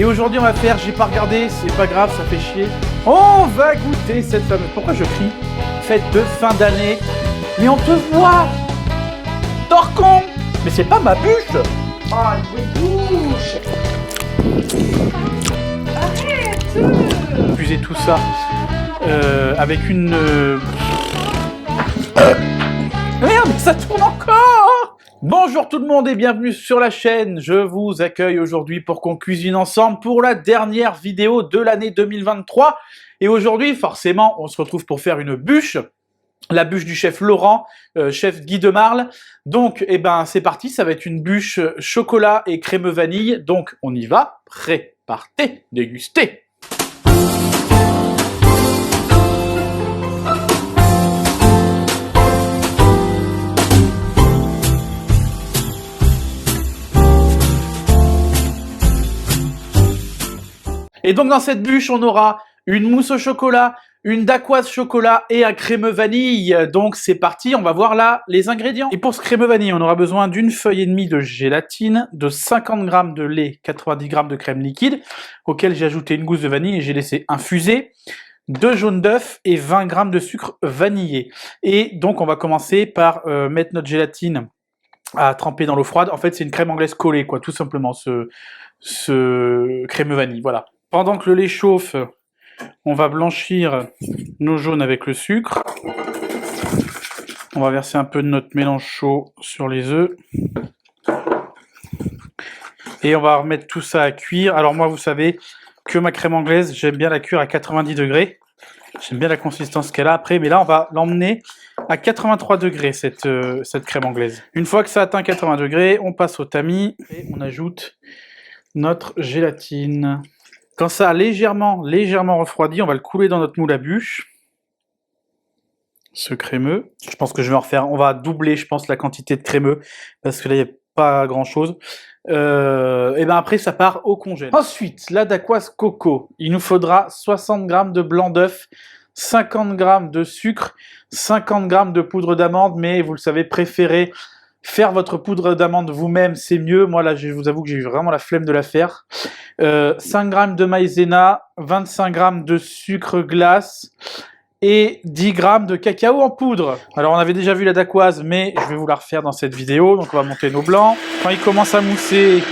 Et aujourd'hui on va faire, j'ai pas regardé, c'est pas grave, ça fait chier. On va goûter cette fameuse... Pourquoi je crie? Fête de fin d'année. Mais on te voit, Torcon. Mais c'est pas ma bûche. Ah, une bouche. Arrête. Diffuser tout ça avec une... Merde, ça tourne encore. Bonjour tout le monde et bienvenue sur la chaîne. Je vous accueille aujourd'hui pour qu'on cuisine ensemble pour la dernière vidéo de l'année 2023. Et aujourd'hui, forcément, on se retrouve pour faire une bûche. La bûche du chef Laurent, chef Guy de Marle. Donc, eh ben, c'est parti, ça va être une bûche chocolat et crème vanille. Donc, on y va. Prêt, partez, dégustez. Et donc, dans cette bûche, on aura une mousse au chocolat, une dacquoise chocolat et un crème vanille. Donc c'est parti, on va voir là les ingrédients. Et pour ce crème vanille, on aura besoin d'une feuille et demie de gélatine, de 50 g de lait, 90 g de crème liquide, auquel j'ai ajouté une gousse de vanille et j'ai laissé infuser, 2 jaunes d'œufs et 20 g de sucre vanillé. Et donc on va commencer par mettre notre gélatine à tremper dans l'eau froide. En fait c'est une crème anglaise collée, quoi, tout simplement, ce crème vanille, voilà. Pendant que le lait chauffe, on va blanchir nos jaunes avec le sucre. On va verser un peu de notre mélange chaud sur les œufs. Et on va remettre tout ça à cuire. Alors moi, vous savez que ma crème anglaise, j'aime bien la cuire à 90 degrés. J'aime bien la consistance qu'elle a après. Mais là, on va l'emmener à 83 degrés, cette crème anglaise. Une fois que ça atteint 80 degrés, on passe au tamis et on ajoute notre gélatine. Quand ça a légèrement refroidi, on va le couler dans notre moule à bûche. Ce crémeux. Je pense que je vais en refaire. On va doubler, je pense, la quantité de crémeux. Parce que là, il n'y a pas grand-chose. Et ben après, ça part au congèle. Ensuite, la dacquoise coco. Il nous faudra 60 g de blanc d'œuf, 50 g de sucre, 50 g de poudre d'amande. Mais vous le savez, préférez faire votre poudre d'amande vous-même, c'est mieux. Moi, là, je vous avoue que j'ai eu vraiment la flemme de la faire. 5 g de maïzena, 25 g de sucre glace et 10 g de cacao en poudre. Alors, on avait déjà vu la dacquoise, mais je vais vous la refaire dans cette vidéo. Donc, on va monter nos blancs. Quand il commence à mousser,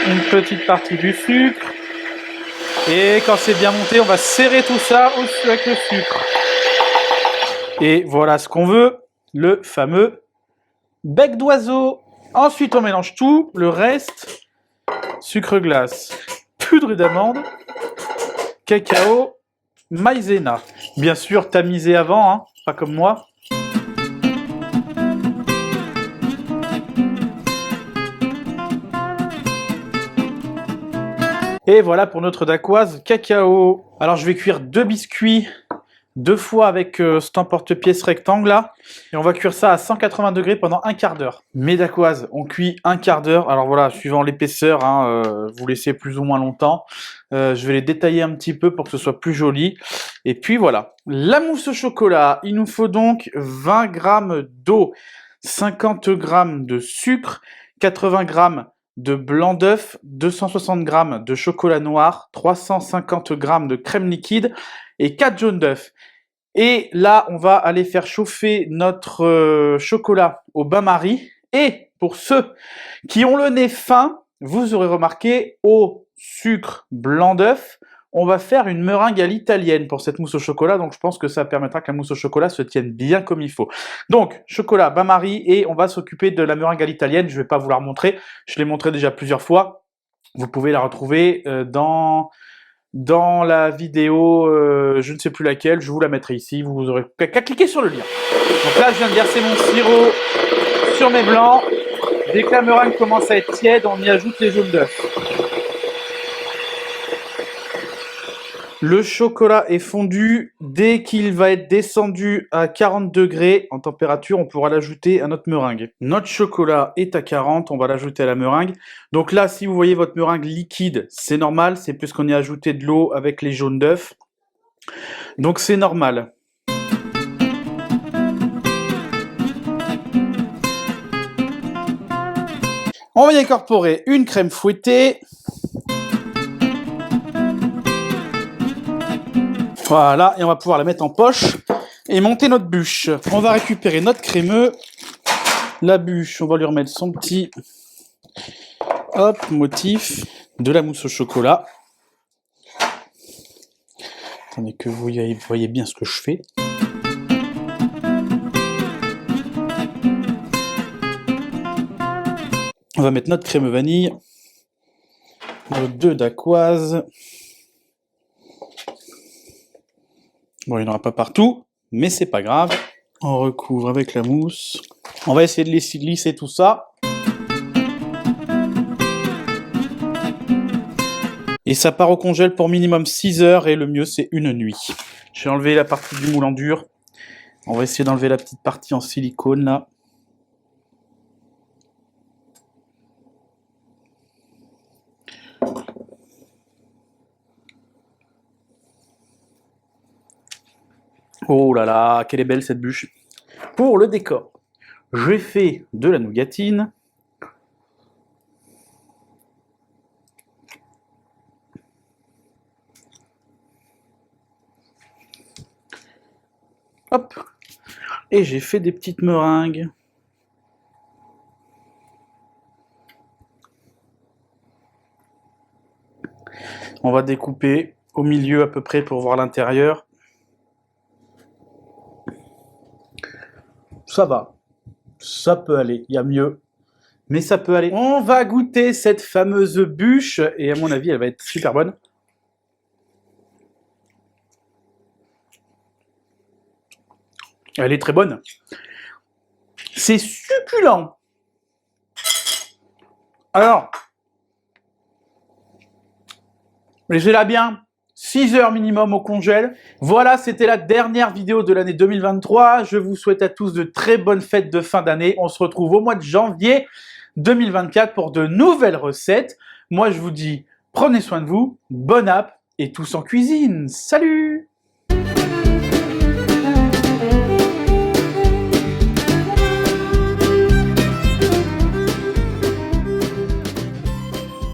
une petite partie du sucre. Et quand c'est bien monté, on va serrer tout ça au-dessus avec le sucre. Et voilà ce qu'on veut, le fameux bec d'oiseau. Ensuite, on mélange tout. Le reste, sucre glace, poudre d'amande, cacao, maïzena. Bien sûr, tamisé avant, hein, pas comme moi. Et voilà pour notre dacquoise cacao. Alors, je vais cuire 2 biscuits 2 fois avec cet emporte-pièce rectangle là, et on va cuire ça à 180 degrés pendant un quart d'heure. Mes dacquoises, on cuit un quart d'heure. Alors voilà, suivant l'épaisseur, hein, vous laissez plus ou moins longtemps. Je vais les détailler un petit peu pour que ce soit plus joli. Et puis voilà, la mousse au chocolat, il nous faut donc 20 g d'eau, 50 g de sucre, 80 g de blanc d'œuf, 260 g de chocolat noir, 350 g de crème liquide et 4 jaunes d'œufs. Et là, on va aller faire chauffer notre chocolat au bain-marie. Et pour ceux qui ont le nez fin, vous aurez remarqué, au sucre blanc d'œuf, on va faire une meringue à l'italienne pour cette mousse au chocolat. Donc, je pense que ça permettra que la mousse au chocolat se tienne bien comme il faut. Donc, chocolat, bain-marie, et on va s'occuper de la meringue à l'italienne. Je ne vais pas vous la remontrer. Je l'ai montré déjà plusieurs fois. Vous pouvez la retrouver dans la vidéo, je ne sais plus laquelle. Je vous la mettrai ici. Vous aurez qu'à cliquer sur le lien. Donc là, je viens de verser mon sirop sur mes blancs. Dès que la meringue commence à être tiède, on y ajoute les jaunes d'œufs. Le chocolat est fondu. Dès qu'il va être descendu à 40 degrés en température, on pourra l'ajouter à notre meringue. Notre chocolat est à 40, on va l'ajouter à la meringue. Donc là, si vous voyez votre meringue liquide, c'est normal, c'est puisqu'on y a ajouté de l'eau avec les jaunes d'œufs. Donc c'est normal. On va y incorporer une crème fouettée. Voilà, et on va pouvoir la mettre en poche et monter notre bûche. On va récupérer notre crémeux. La bûche, on va lui remettre son petit motif, de la mousse au chocolat. Attendez que vous voyez bien ce que je fais. On va mettre notre crème vanille, nos 2 dacquoise. Bon, il n'y en aura pas partout, mais c'est pas grave. On recouvre avec la mousse. On va essayer de lisser tout ça. Et ça part au congèle pour minimum 6 heures et le mieux c'est une nuit. J'ai enlevé la partie du moule en dur. On va essayer d'enlever la petite partie en silicone là. Oh là là, quelle est belle cette bûche. Pour le décor, j'ai fait de la nougatine. Hop. Et j'ai fait des petites meringues. On va découper au milieu à peu près pour voir l'intérieur. Ça va. Ça peut aller. Il y a mieux. Mais ça peut aller. On va goûter cette fameuse bûche. Et à mon avis, elle va être super bonne. Elle est très bonne. C'est succulent. Alors, laissez-la bien 6 heures minimum au congèle. Voilà, c'était la dernière vidéo de l'année 2023. Je vous souhaite à tous de très bonnes fêtes de fin d'année. On se retrouve au mois de janvier 2024 pour de nouvelles recettes. Moi, je vous dis, prenez soin de vous, bonne app et tous en cuisine. Salut!